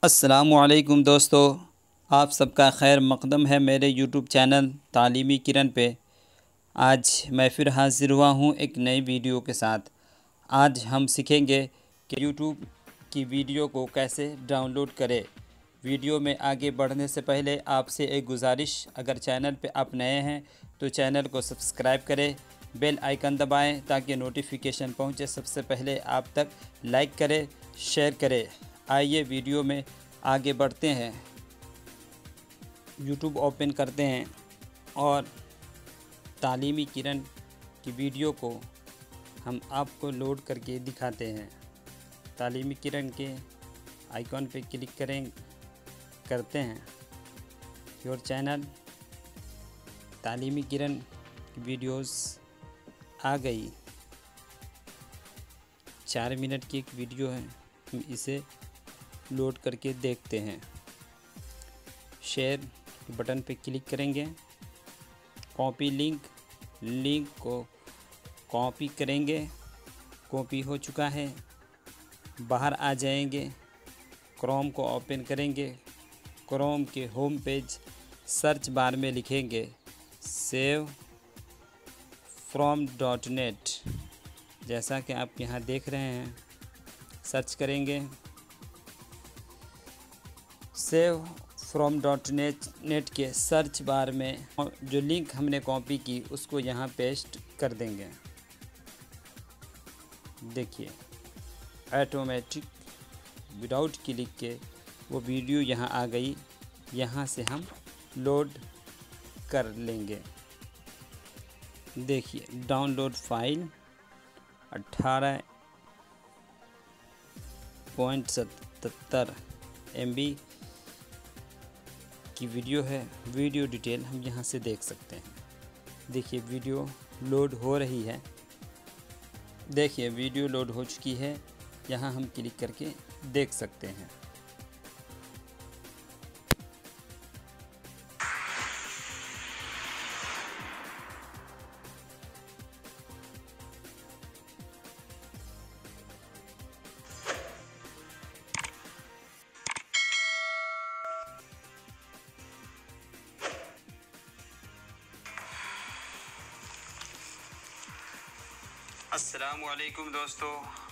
अस्सलामुअलैकुम दोस्तों, आप सबका खैर मक़दम है मेरे यूट्यूब चैनल तालीमी किरण पे। आज मैं फिर हाज़िर हुआ हूँ एक नई वीडियो के साथ। आज हम सीखेंगे कि यूट्यूब की वीडियो को कैसे डाउनलोड करें। वीडियो में आगे बढ़ने से पहले आपसे एक गुजारिश, अगर चैनल पे आप नए हैं तो चैनल को सब्सक्राइब करें, बेल आइकन दबाएं ताकि नोटिफिकेशन पहुंचे सबसे पहले आप तक। लाइक करें, शेयर करें। आइए वीडियो में आगे बढ़ते हैं। यूट्यूब ओपन करते हैं और तालीमी किरण की वीडियो को हम आपको लोड करके दिखाते हैं। तालीमी किरण के आइकॉन पे क्लिक करते हैं। योर चैनल तालीमी किरण की वीडियोस आ गई। 4 मिनट की एक वीडियो है, हम इसे लोड करके देखते हैं। शेयर बटन पे क्लिक करेंगे, कॉपी लिंक को कॉपी करेंगे। कॉपी हो चुका है। बाहर आ जाएंगे, क्रोम को ओपन करेंगे। क्रोम के होम पेज सर्च बार में लिखेंगे सेव फ्रॉम .net। जैसा कि आप यहाँ देख रहे हैं, सर्च करेंगे सेव फ्रॉम .net के सर्च बार में जो लिंक हमने कॉपी की उसको यहाँ पेस्ट कर देंगे। देखिए ऑटोमेटिक विदाउट क्लिक के वो वीडियो यहाँ आ गई। यहाँ से हम लोड कर लेंगे। देखिए डाउनलोड फाइल 18.77 MB की वीडियो है। वीडियो डिटेल हम यहाँ से देख सकते हैं। देखिए वीडियो लोड हो रही है। देखिए वीडियो लोड हो चुकी है। यहाँ हम क्लिक करके देख सकते हैं। अस्सलामुअलैकुम दोस्तों,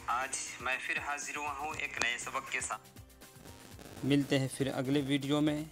आज मैं फिर हाज़िर हुआ हूँ एक नए सबक के साथ। मिलते हैं फिर अगले वीडियो में।